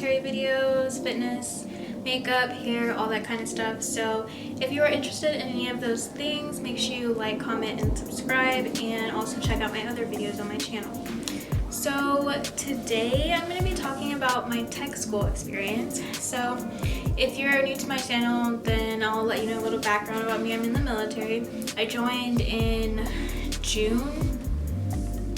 military videos, fitness, makeup, hair, all that kind of stuff. So if you are interested in any of those things, make sure you like, comment, and subscribe, and also check out my other videos on my channel. So today I'm going to be talking about my tech school experience. So if you're new to my channel, then I'll let you know a little background about me. I'm in the military. I joined in June.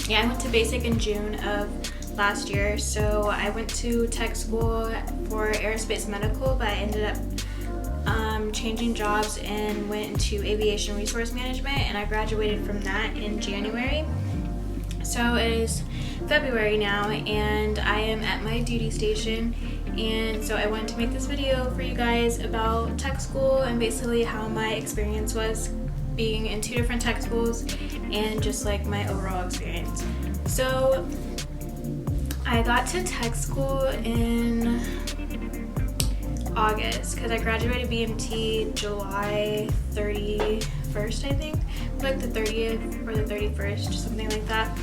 Yeah, I went to basic in June of last year. So I went to tech school for aerospace medical, but I ended up changing jobs and went into aviation resource management, and I graduated from that in January. So it is February now, and I am at my duty station, and so I wanted to make this video for you guys about tech school and basically how my experience was being in 2 different tech schools and just like my overall experience. So I got to tech school in August because I graduated BMT July 31st, I think, like the 30th or the 31st, something like that.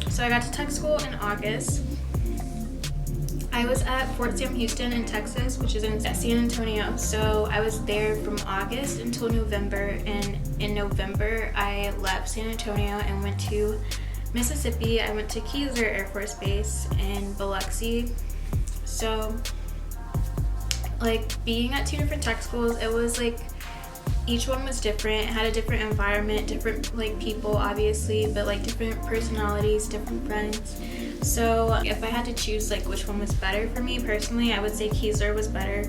So I got to tech school in August. I was at Fort Sam Houston in Texas, which is in San Antonio. So I was there from August until November, and in November I left San Antonio and went to Mississippi. I went to Keesler Air Force Base in Biloxi. So like being at 2 different tech schools, it was like each one was different. It had a different environment, different like people obviously, but like different personalities, different friends. So if I had to choose like which one was better for me personally, I would say Keesler was better.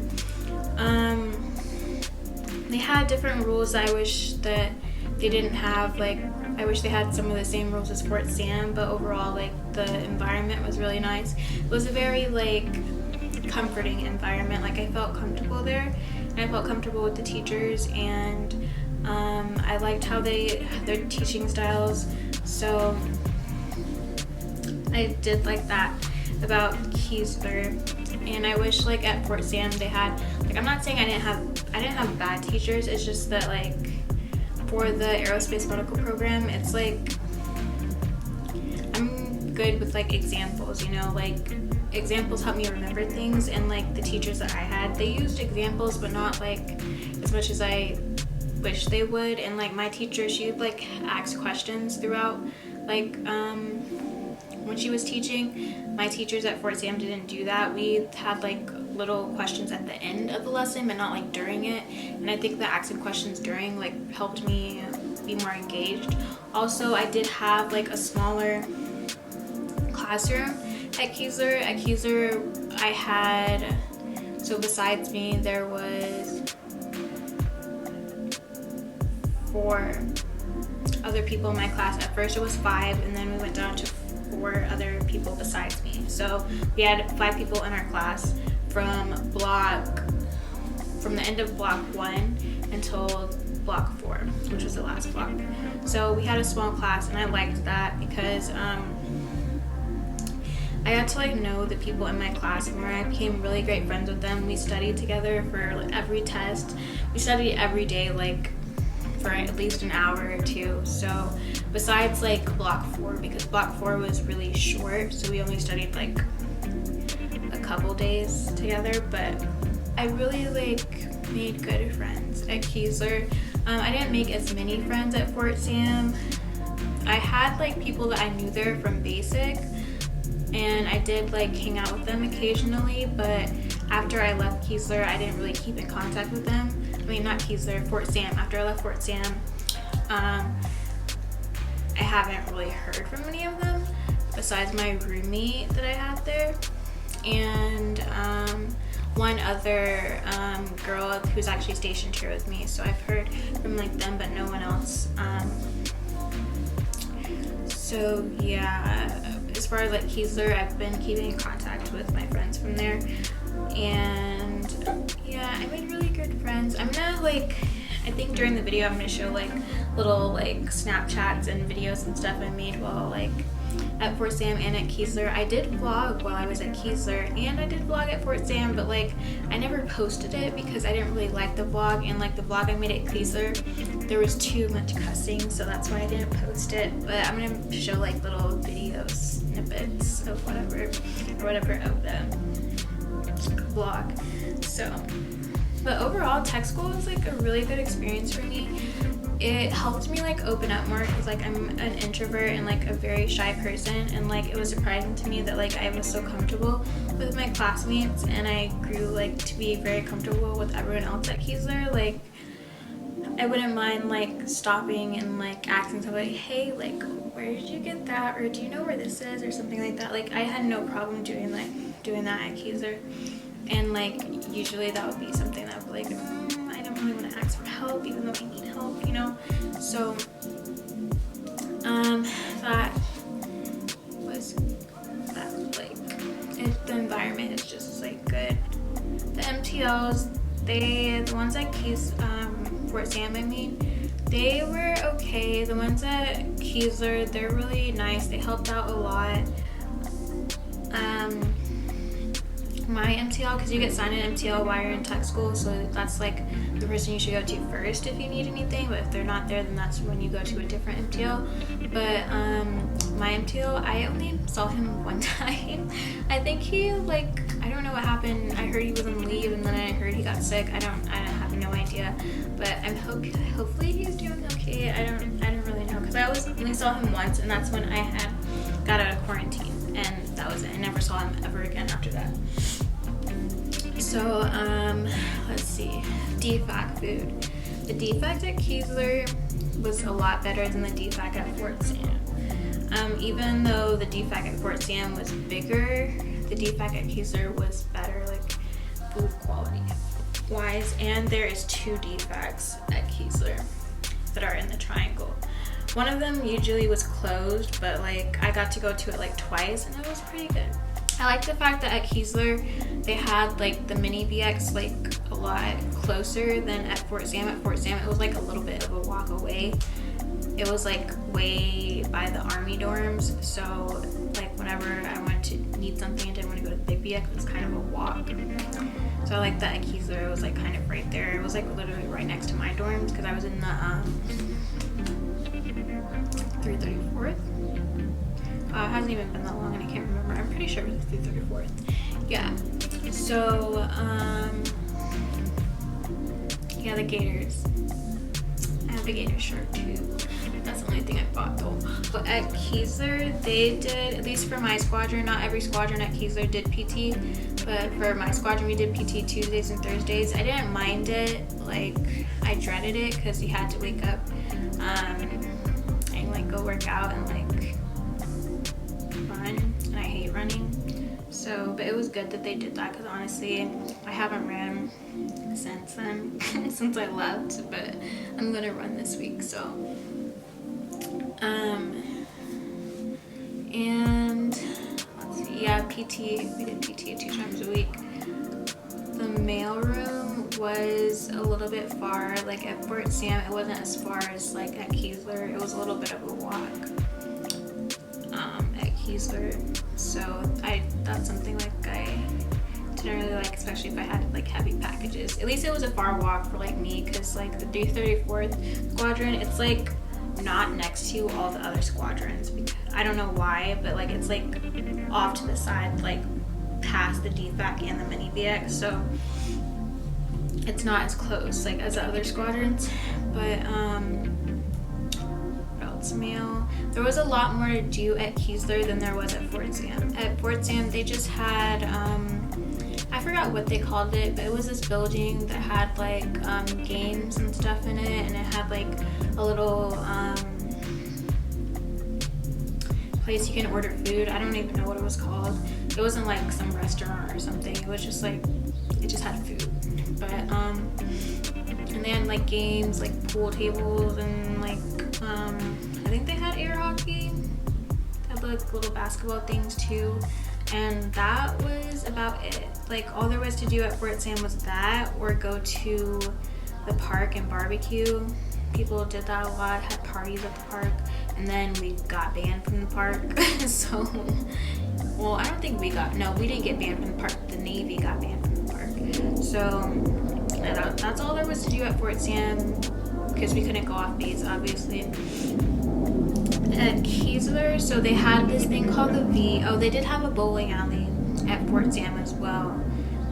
They had different rules I wish that they didn't have. Like I wish they had some of the same rules as Fort Sam, but overall like the environment was really nice. It was a very like comforting environment. Like I felt comfortable there, and I felt comfortable with the teachers, and I liked how their teaching styles. So I did like that about Keesler. And I wish like at Fort Sam they had, like, I'm not saying I didn't have bad teachers, it's just that like for the aerospace medical program, it's like I'm good with like examples, you know, like examples help me remember things, and like the teachers that I had, they used examples but not like as much as I wish they would. And like my teacher, she would like ask questions throughout, like when she was teaching. My teachers at Fort Sam didn't do that. We had like little questions at the end of the lesson, but not like during it, and I think that asking questions during like helped me be more engaged. Also, I did have like a smaller classroom at Keesler. At Keesler I had, so besides me there was 4 other people in my class. At first it was 5, and then we went down to 4 other people besides me. So we had 5 people in our class from the end of block 1 until block 4, which was the last block. So we had a small class, and I liked that because I got to like know the people in my class, and where I became really great friends with them. We studied together for like, every test. We studied every day, like for at least an hour or 2. So besides like block 4, because block 4 was really short, so we only studied like a couple days together, but I really like made good friends at Keesler. I didn't make as many friends at Fort Sam. I had like people that I knew there from basic, and I did like hang out with them occasionally, but after I left Keesler I didn't really keep in contact with them. I mean, not Keesler, Fort Sam. After I left Fort Sam, I haven't really heard from any of them besides my roommate that I had there, and one other girl who's actually stationed here with me. So I've heard from like them, but no one else. So yeah, as far as like Keesler, I've been keeping in contact with my friends from there, and yeah, I made really good friends. I'm gonna like, I think during the video I'm gonna show like little like Snapchats and videos and stuff I made while like at Fort Sam and at Keesler. I did vlog while I was at Keesler, and I did vlog at Fort Sam, but like I never posted it because I didn't really like the vlog, and like the vlog I made at Keesler, there was too much cussing, so that's why I didn't post it. But I'm gonna show like little video snippets of whatever of them. vlog. So, but overall, tech school was like a really good experience for me. It helped me like open up more because like I'm an introvert and like a very shy person, and like it was surprising to me that like I was so comfortable with my classmates, and I grew like to be very comfortable with everyone else at Keesler. Like I wouldn't mind like stopping and like asking somebody, hey, like where did you get that, or do you know where this is, or something like that. Like I had no problem doing that at Keesler. And like usually that would be something that would be like, I don't really want to ask for help even though I need help, you know. So that was that, like the environment is just like good. The MTLs, the ones at Fort Sam, I mean, they were okay. The ones at Keesler, they're really nice. They helped out a lot. My MTL, because you get signed in MTL while you're in tech school, so that's like the person you should go to first if you need anything, but if they're not there, then that's when you go to a different MTL. But my MTL, I only saw him one time. I think he like, I don't know what happened. I heard he was on leave, and then I heard he got sick. I have no idea, but hopefully he's doing okay. I don't really know, because I only saw him once, and that's when I had got out of quarantine, and that was it. I never saw him ever again after that. So let's see, DFAC food. The DFAC at Keesler was a lot better than the DFAC at Fort Sam. Even though the DFAC at Fort Sam was bigger, the DFAC at Keesler was better, like food quality wise. And there is 2 DFACs at Keesler that are in the triangle. One of them usually was closed, but like I got to go to it like twice, and it was pretty good. I like the fact that at Keesler they had like the mini BX like a lot closer than at Fort Sam. At Fort Sam it was like a little bit of a walk away. It was like way by the army dorms, so like whenever I wanted to need something and didn't want to go to the big BX, it was kind of a walk. So I like that at Keesler it was like kind of right there. It was like literally right next to my dorms, because I was in the 334th. It hasn't even been that long and I can't remember. I'm pretty sure it was the 334th. Yeah. So, yeah, the Gators. I have the Gator shirt too. That's the only thing I bought though. But at Keesler, they did, at least for my squadron, not every squadron at Keesler did PT, but for my squadron we did PT Tuesdays and Thursdays. I didn't mind it. Like, I dreaded it because you had to wake up and like go work out and like run, and I hate running. So, but it was good that they did that, because honestly I haven't ran since then since I left, but I'm gonna run this week. So and let's see, yeah, PT, we did PT 2 times a week. The mailroom was a little bit far. Like at Fort Sam it wasn't as far as like at Keesler. It was a little bit of a walk at Keesler. So that's something like I didn't really like, especially if I had like heavy packages. At least it was a far walk for like me, because like the 334th squadron, it's like not next to all the other squadrons. I don't know why, but like it's like off to the side, like past the DFAC and the mini BX, so it's not as close like as the other squadrons. But what else? Mail. There was a lot more to do at Keesler than there was at Fort Sam. At Fort Sam they just had I forgot what they called it, but it was this building that had like games and stuff in it, and it had like a little place you can order food. I don't even know what it was called. It wasn't like some restaurant or something. It was just like, it just had food. But and they had like games, like pool tables, and like I think they had air hockey. They had like little basketball things too. And that was about it. Like all there was to do at Fort Sam was that, or go to the park and barbecue. People did that a lot, had parties at the park, and then we got banned from the park. So, well, I don't think we didn't get banned from the park. The Navy got banned from the park. So that's all there was to do at Fort Sam, because we couldn't go off base, obviously. At Keesler, so they had this thing called the V. Oh, they did have a bowling alley at Fort Sam as well.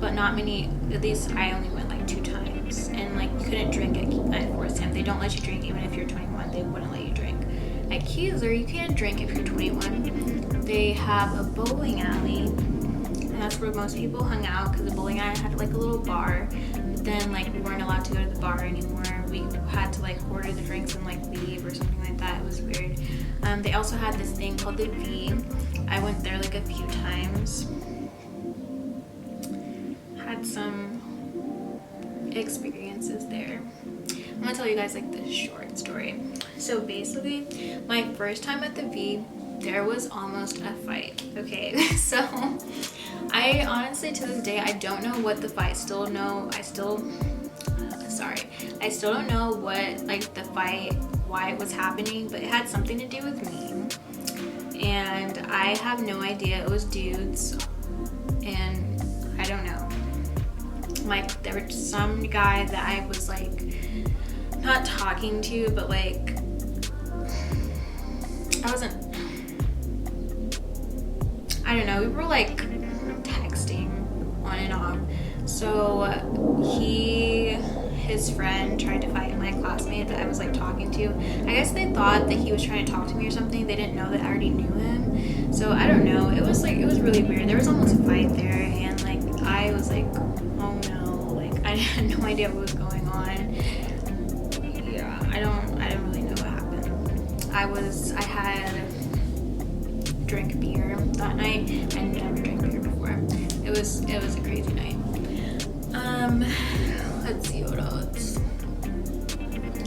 but not many. At least I only went like 2 times, and like you couldn't drink at Fort Sam. They don't let you drink even if you're 21. They wouldn't let you drink. At Keesler, you can drink if you're 21. They have a bowling alley, and that's where most people hung out because the bowling alley had like a little bar. But then like we weren't allowed to go to the bar anymore. We had to like order the drinks and like leave or something like that. It was weird. They also had this thing called the V. I went there like a few times. Had some experiences there. I'm gonna tell you guys like this short story. So basically, my first time at the V, there was almost a fight. Okay, so I honestly to this day I don't know what the fight. I still don't know what like the fight, why it was happening, but it had something to do with me, and I have no idea. It was dudes, and I don't know. Like there was some guy that I was like not talking to, but like I don't know, we were like texting on and off. So his friend tried to fight my classmate that I was like talking to. I guess they thought that he was trying to talk to me or something. They didn't know that I already knew him. So I don't know, it was really weird. There was almost a fight there, and like I was like, oh no, like I had no idea what was going on. Yeah, I don't really know what happened. I had drank beer that night. I never drank beer before. It was a crazy night. Let's see what else.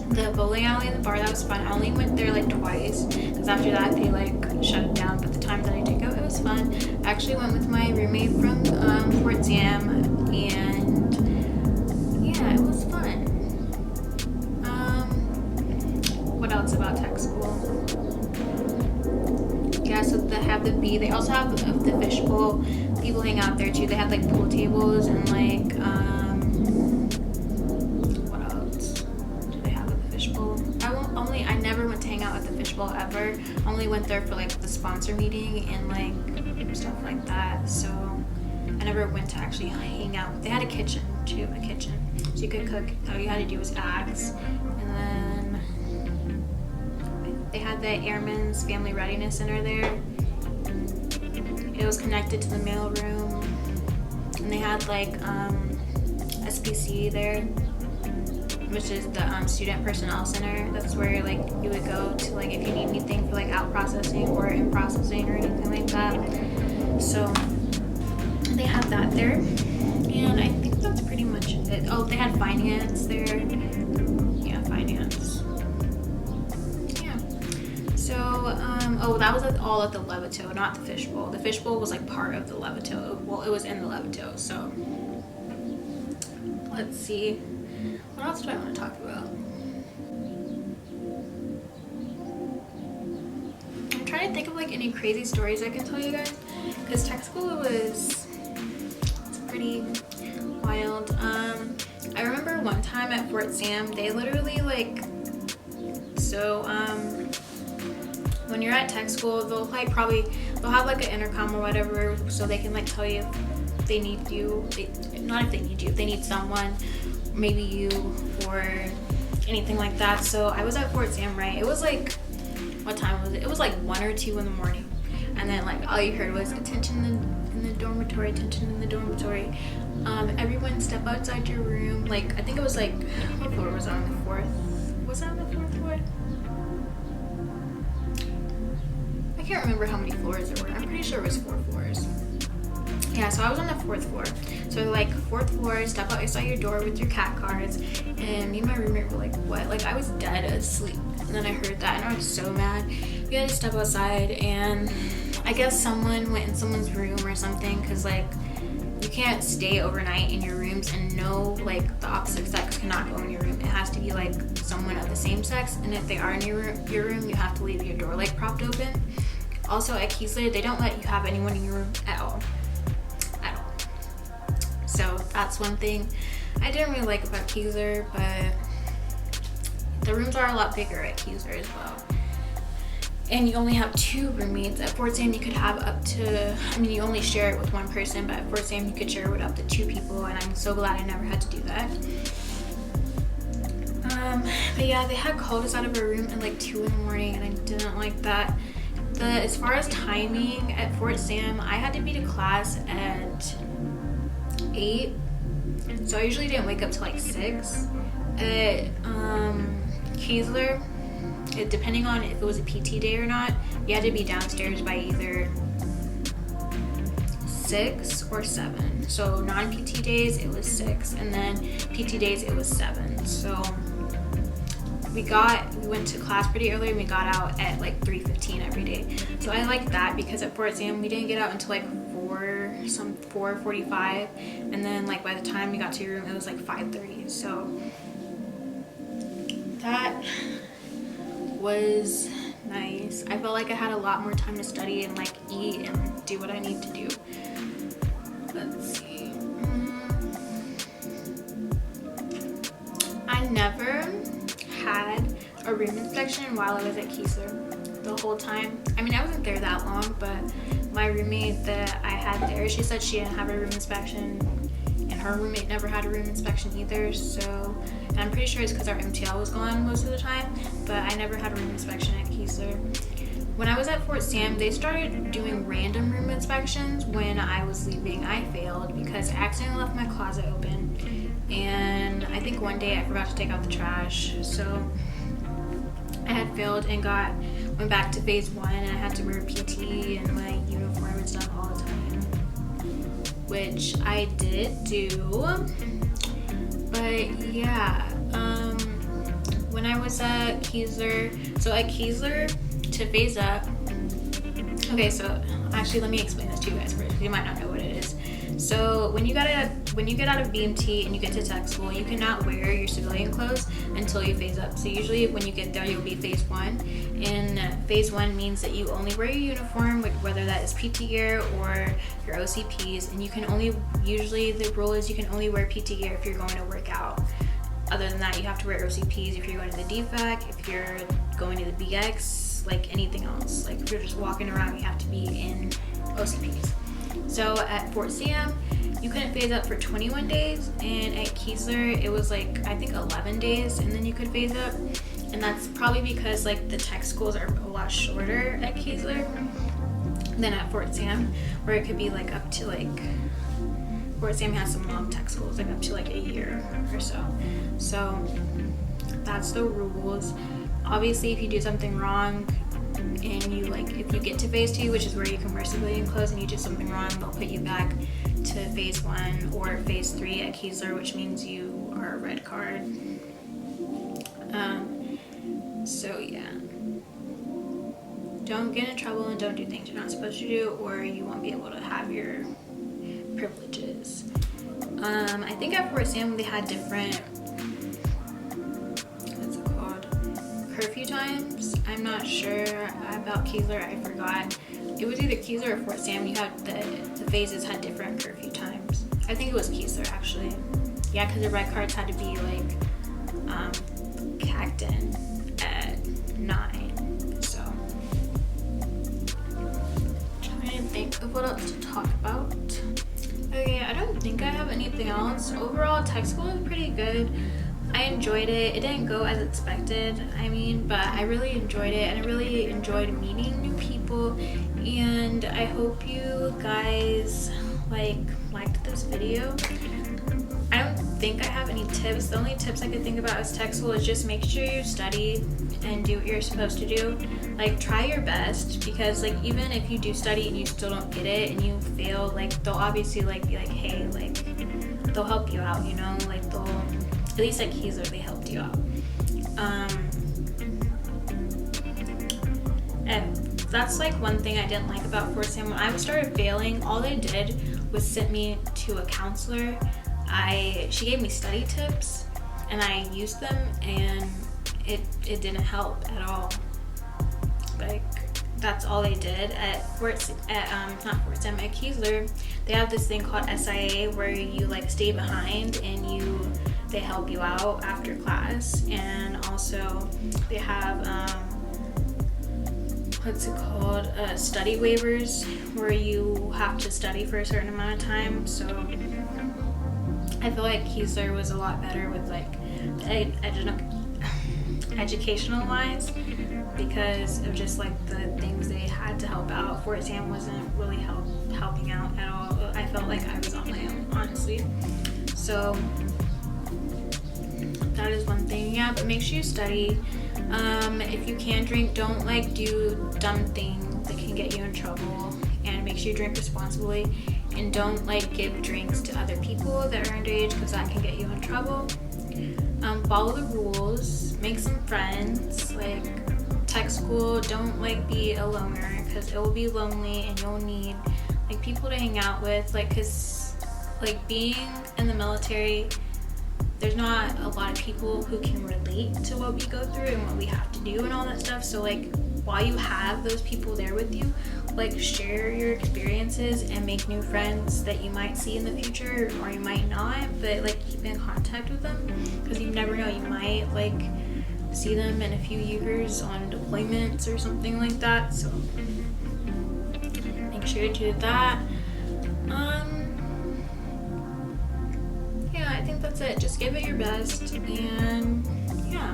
The bowling alley and the bar, that was fun. I only went there like twice because after that they like shut it down. But the time that I did go, it was fun. I actually went with my roommate from Fort Sam, and yeah, it was fun. What else about tech school? Yeah, so they have the B. They also have the fishbowl. People hang out there too. They have like pool tables and like what else do they have at the fishbowl? I never went to hang out at the fishbowl ever. I only went there for like the sponsor meeting and like stuff like that. So I never went to actually hang out. They had a kitchen too, so you could cook. All you had to do was ask, and then they had the Airmen's Family Readiness Center there. It was connected to the mail room, and they had like SPC there, which is the Student Personnel Center. That's where like you would go to like if you need anything for like out processing or in processing or anything like that. So they had that there, and I think that's pretty much it. Oh, they had finance there. Yeah, finance. So, that was all at the Levito, not the fishbowl. The fishbowl was like part of the Levito. Well, it was in the Levito. So, let's see. What else do I want to talk about? I'm trying to think of like any crazy stories I can tell you guys, because tech school it's pretty wild. I remember one time at Fort Sam, they literally like, when you're at tech school, they'll have like an intercom or whatever, so they can like tell you if they need you. If they need someone, maybe you or anything like that. So I was at Fort Sam, right? It was like, what time was it? It was like 1 or 2 in the morning, and then like all you heard was attention in the dormitory, attention in the dormitory. Everyone step outside your room. Like I think it was like, what floor was it on? The 4th? Was it on the 4th floor? I can't remember how many floors there were. I'm pretty sure it was 4 floors. Yeah, so I was on the 4th floor. So like 4th floor, step outside your door with your cat cards, and me and my roommate were like, what? Like I was dead asleep. And then I heard that and I was so mad. We had to step outside, and I guess someone went in someone's room or something, because like you can't stay overnight in your rooms, and no, like the opposite sex cannot go in your room. It has to be like someone of the same sex, and if they are in your room, you have to leave your door like propped open. Also at Keesler, they don't let you have anyone in your room at all. So that's one thing I didn't really like about Keesler, but the rooms are a lot bigger at Keesler as well. and you only have 2 roommates. At Fort Sam you could have up to, I mean, you only share it with 1 person, but at Fort Sam you could share it with up to 2 people, and I'm so glad I never had to do that. But yeah, they had called us out of our room at like 2 in the morning, and I didn't like that. As far as timing at Fort Sam, I had to be to class at 8, so I usually didn't wake up till like 6. At Keesler, depending on if it was a PT day or not, you had to be downstairs by either 6 or 7. So non-PT days it was 6, and then PT days it was 7. So we went to class pretty early, and we got out at like 3:15 every day. So I like that, because at Fort Sam we didn't get out until like 4:45, and then like by the time we got to your room it was like 5:30. So that was nice. I felt like I had a lot more time to study and like eat and do what I need to do. Let's see. I never had a room inspection while I was at Keesler the whole time. I mean, I wasn't there that long, but my roommate that I had there, she said she didn't have a room inspection, and her roommate never had a room inspection either. So, and I'm pretty sure it's because our MTL was gone most of the time, but I never had a room inspection at Keesler. When I was at Fort Sam, they started doing random room inspections. When I was leaving, I failed because I accidentally left my closet open, and I think one day I forgot to take out the trash. So I had failed and went back to phase 1, and I had to wear PT and my uniform and stuff all the time, which I did do. But yeah, when I was at Keesler, so at Keesler, to phase up, okay, so actually let me explain this to you guys first. You might not know what it is. So when you get out of BMT and you get to tech school, you cannot wear your civilian clothes until you phase up. So usually when you get there, you'll be phase 1, and phase 1 means that you only wear your uniform, whether that is PT gear or your OCPs, and you can only, usually the rule is you can only wear PT gear if you're going to work out. Other than that, you have to wear OCPs if you're going to the DFAC, if you're going to the BX, like anything else. Like if you're just walking around, you have to be in OCPs. So at Fort Sam, you couldn't phase up for 21 days, and at Keesler it was like I think 11 days, and then you could phase up. And that's probably because like the tech schools are a lot shorter at Keesler than at Fort Sam, where it could be like up to like, Fort Sam has some long tech schools, like up to like a year or so. So that's the rules. Obviously, if you do something wrong and you like, if you get to phase 2, which is where you can wear civilian clothes, and you do something wrong, they'll put you back to phase 1 or phase 3 at Keesler, which means you are a red card. So yeah, don't get in trouble and don't do things you're not supposed to do, or you won't be able to have your privileges. I think at Fort Sam they had different, what's it called, curfew times. I'm not sure about Keesler, I forgot. It was either Keesler or Fort Sam. You had the phases had different curfew times. I think it was Keesler actually. Yeah, because the red cards had to be like Cacton at 9. So trying to think of what else to talk about. Okay, I don't think I have anything else. Overall, tech school is pretty good. I enjoyed it. It didn't go as expected, I mean, but I really enjoyed it, and I really enjoyed meeting new people, and I hope you guys liked this video. I don't think I have any tips. The only tips I could think about as tech school is just make sure you study and do what you're supposed to do. Like, try your best, because like even if you do study and you still don't get it and you fail, like they'll obviously like be like, hey, like they'll help you out, you know, like they'll, at least at Keesler they helped you out. And that's like one thing I didn't like about Fort Sam. When I started failing, all they did was send me to a counselor. She gave me study tips and I used them, and it didn't help at all. Like, that's all they did at not Fort Sam, at Keesler. They have this thing called SIA where you like stay behind and they help you out after class, and also they have what's it called, study waivers, where you have to study for a certain amount of time. So I feel like Keesler was a lot better with like educational wise, because of just like the things they had to help out. Fort Sam wasn't really helping out at all. I felt like I was on my own, honestly. So that is one thing. Yeah, but make sure you study. If you can drink, don't like do dumb things that can get you in trouble, and make sure you drink responsibly, and don't like give drinks to other people that are underage, because that can get you in trouble. Follow the rules, make some friends, like tech school, don't like be a loner, because it will be lonely and you'll need like people to hang out with, like, because like being in the military, there's not a lot of people who can relate to what we go through and what we have to do and all that stuff. So like while you have those people there with you, like share your experiences and make new friends that you might see in the future or you might not, but like keep in contact with them, because you never know, you might like see them in a few years on deployments or something like that. So make sure to do that. Yeah, I think that's it. Just give it your best, and yeah.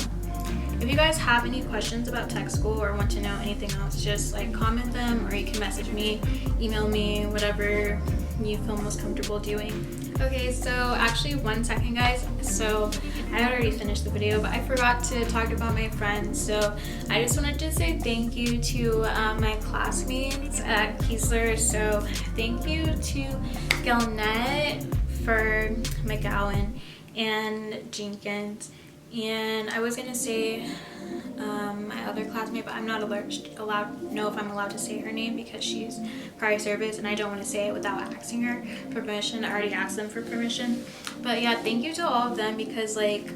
If you guys have any questions about tech school or want to know anything else, just like comment them, or you can message me, email me, whatever you feel most comfortable doing. Okay, so actually 1 second guys, so I already finished the video, but I forgot to talk about my friends. So I just wanted to say thank you to my classmates at Keesler. So thank you to Galnett, for McGowan, and Jenkins. And I was gonna say my other classmate, but I'm not know if I'm allowed to say her name, because she's prior service and I don't want to say it without asking her for permission. I already asked them for permission. But yeah, thank you to all of them, because like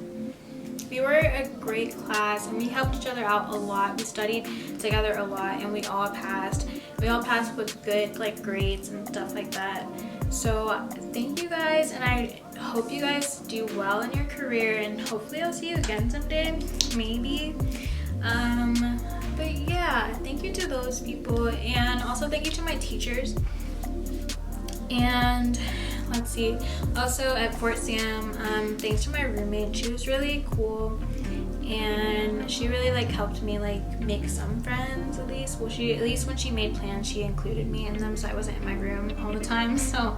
we were a great class and we helped each other out a lot. We studied together a lot and we all passed. We all passed with good like grades and stuff like that. So thank you guys, and I hope you guys do well in your career, and hopefully I'll see you again someday, maybe. But yeah, thank you to those people, and also thank you to my teachers. And let's see, also at Fort Sam, thanks to my roommate. She was really cool, and she really like helped me like make some friends at least. Well, at least when she made plans, she included me in them, so I wasn't in my room all the time. So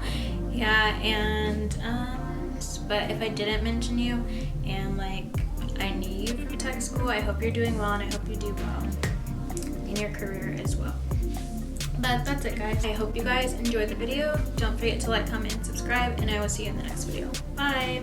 yeah, and but if I didn't mention you and like I knew you from tech school, I hope you're doing well, and I hope you do well in your career as well. But that's it guys. I hope you guys enjoyed the video. Don't forget to like, comment, and subscribe, and I will see you in the next video. Bye.